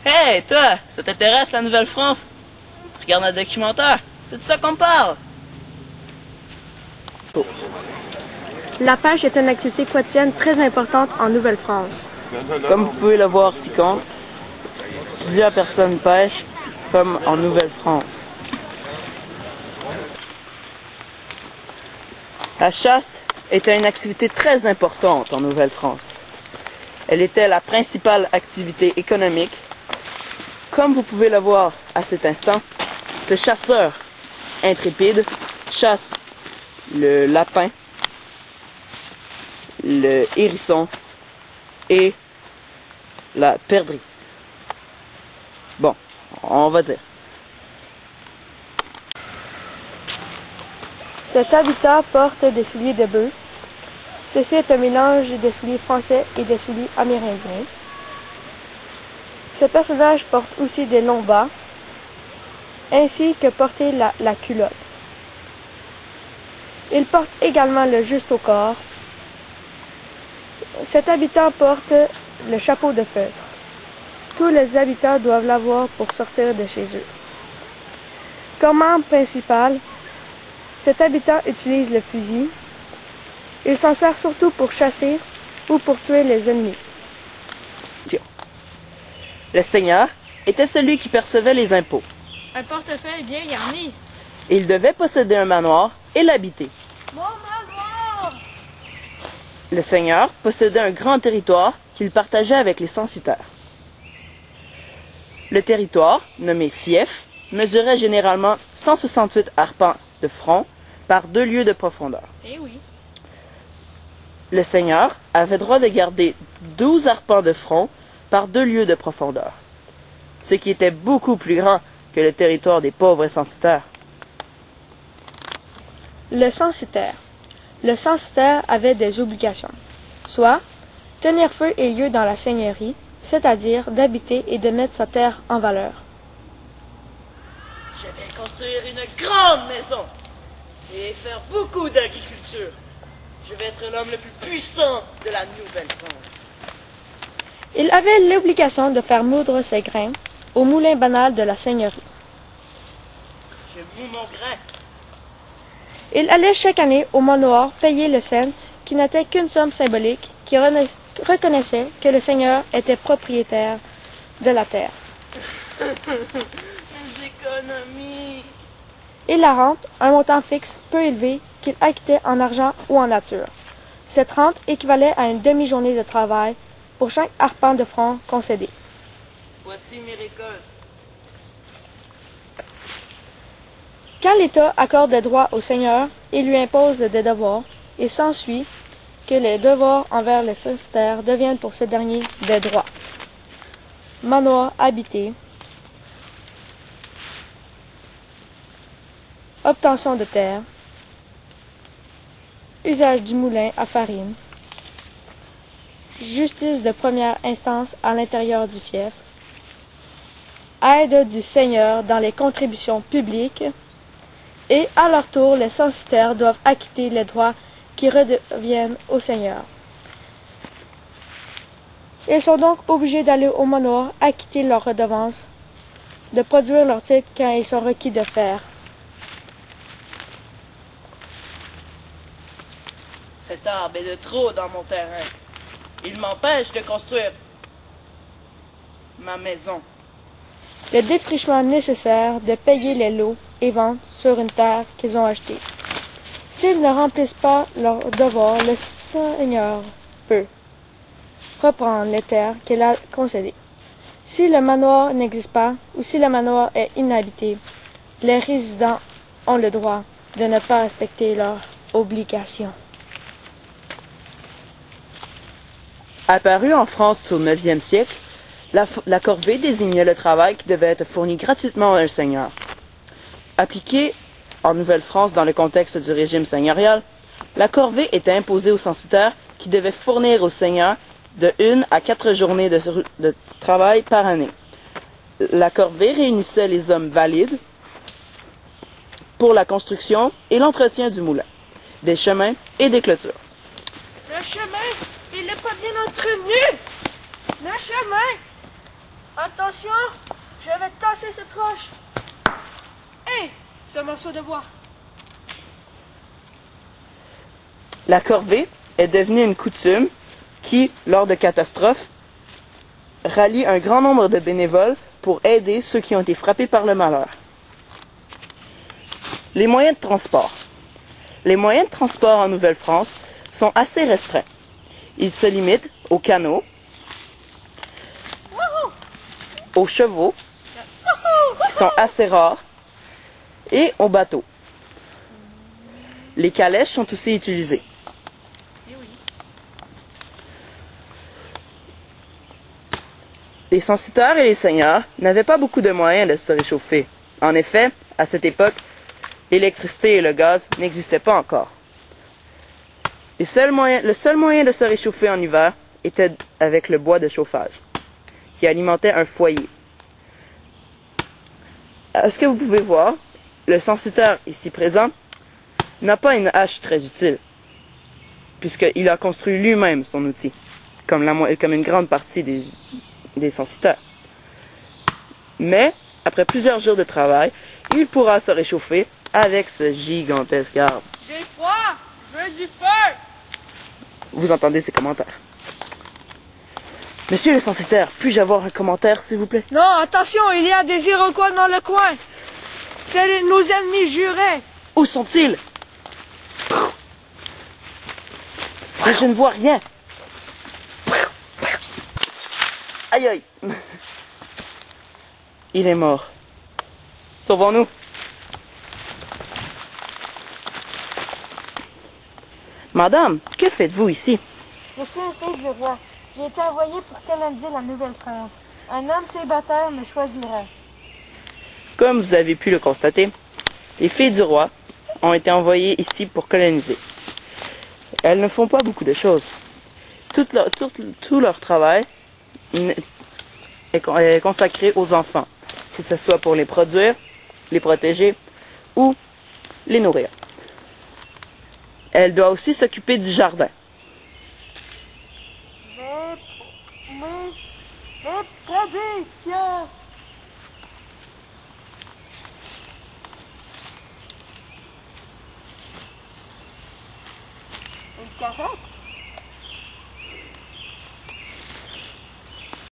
Hey, toi, ça t'intéresse la Nouvelle-France? Regarde un documentaire, c'est de ça qu'on parle. La pêche est une activité quotidienne très importante en Nouvelle-France. Comme vous pouvez le voir ci-contre, plusieurs personnes pêchent, comme en Nouvelle-France. La chasse était une activité très importante en Nouvelle-France. Elle était la principale activité économique. Comme vous pouvez le voir à cet instant, ce chasseur intrépide chasse le lapin, le hérisson et la perdrix. Bon, on va dire. Cet habitat porte des souliers de bœuf. Ceci est un mélange des souliers français et des souliers amérindiens. Ce personnage porte aussi des longs bas, ainsi que porter la culotte. Il porte également le juste au corps. Cet habitant porte le chapeau de feutre. Tous les habitants doivent l'avoir pour sortir de chez eux. Comme arme principale, cet habitant utilise le fusil. Il s'en sert surtout pour chasser ou pour tuer les ennemis. Le seigneur était celui qui percevait les impôts. Un portefeuille bien garni. Il devait posséder un manoir et l'habiter. Mon manoir! Le seigneur possédait un grand territoire qu'il partageait avec les censitaires. Le territoire, nommé fief, mesurait généralement 168 arpents de front par 2 lieues de profondeur. Eh oui. Le seigneur avait droit de garder 12 arpents de front par 2 lieues de profondeur, ce qui était beaucoup plus grand que le territoire des pauvres censitaires. Le censitaire. Le censitaire avait des obligations, soit tenir feu et lieu dans la seigneurie, c'est-à-dire d'habiter et de mettre sa terre en valeur. Je vais construire une grande maison et faire beaucoup d'agriculture. Je vais être l'homme le plus puissant de la Nouvelle-France. Il avait l'obligation de faire moudre ses grains au moulin banal de la seigneurie. Je moue mon grain. Il allait chaque année au manoir payer le cens, qui n'était qu'une somme symbolique qui reconnaissait que le seigneur était propriétaire de la terre. Les économies. Et la rente, un montant fixe peu élevé qu'il acquittait en argent ou en nature. Cette rente équivalait à une demi-journée de travail pour chaque arpent de front concédé. Voici mes récoltes. Quand l'État accorde des droits au seigneur et lui impose des devoirs, il s'ensuit que les devoirs envers les censitaires deviennent pour ce dernier des droits. Manoir habité, obtention de terre, usage du moulin à farine, justice de première instance à l'intérieur du fief, aide du seigneur dans les contributions publiques, et à leur tour, les censitaires doivent acquitter les droits qui reviennent au seigneur. Ils sont donc obligés d'aller au manoir acquitter leurs redevances, de produire leurs titres quand ils sont requis de faire. Cet arbre est de trop dans mon terrain. Il m'empêche de construire ma maison. Le défrichement nécessaire de payer les lots et ventes sur une terre qu'ils ont achetée. S'ils ne remplissent pas leurs devoirs, le seigneur peut reprendre les terres qu'il a concédées. Si le manoir n'existe pas ou si le manoir est inhabité, les résidents ont le droit de ne pas respecter leurs obligations. Apparue en France au 9e siècle, la corvée désignait le travail qui devait être fourni gratuitement à un seigneur. Appliquée en Nouvelle-France dans le contexte du régime seigneurial, la corvée était imposée aux censitaires qui devaient fournir au seigneur de 1 à 4 journées de travail par année. La corvée réunissait les hommes valides pour la construction et l'entretien du moulin, des chemins et des clôtures. Le chemin, il n'est pas bien entretenu. Le chemin. Attends. Attention, je vais tasser cette roche. Hé, ce morceau de bois. La corvée est devenue une coutume qui, lors de catastrophes, rallie un grand nombre de bénévoles pour aider ceux qui ont été frappés par le malheur. Les moyens de transport. Les moyens de transport en Nouvelle-France sont assez restreints. Ils se limitent aux canaux, aux chevaux, qui sont assez rares, et aux bateaux. Les calèches sont aussi utilisées. Les censiteurs et les seigneurs n'avaient pas beaucoup de moyens de se réchauffer. En effet, à cette époque, l'électricité et le gaz n'existaient pas encore. Le seul moyen de se réchauffer en hiver était avec le bois de chauffage, qui alimentait un foyer. À ce que vous pouvez voir, le censiteur ici présent n'a pas une hache très utile, puisqu'il a construit lui-même son outil, comme une grande partie des censiteurs. Mais, après plusieurs jours de travail, il pourra se réchauffer avec ce gigantesque arbre. J'ai froid! Je veux du feu! Vous entendez ces commentaires. Monsieur le censitaire, puis-je avoir un commentaire, s'il vous plaît? Non, attention, il y a des Iroquois dans le coin. C'est nos ennemis jurés. Où sont-ils? Mais je ne vois rien. Aïe aïe. Il est mort. Sauvons-nous. Madame, que faites-vous ici? Je suis une fille du roi. J'ai été envoyée pour coloniser la Nouvelle-France. Un homme célibataire me choisirait. Comme vous avez pu le constater, les filles du roi ont été envoyées ici pour coloniser. Elles ne font pas beaucoup de choses. Tout leur travail est consacré aux enfants, que ce soit pour les produire, les protéger ou les nourrir. Elle doit aussi s'occuper du jardin. Mes prédictions. Une carotte?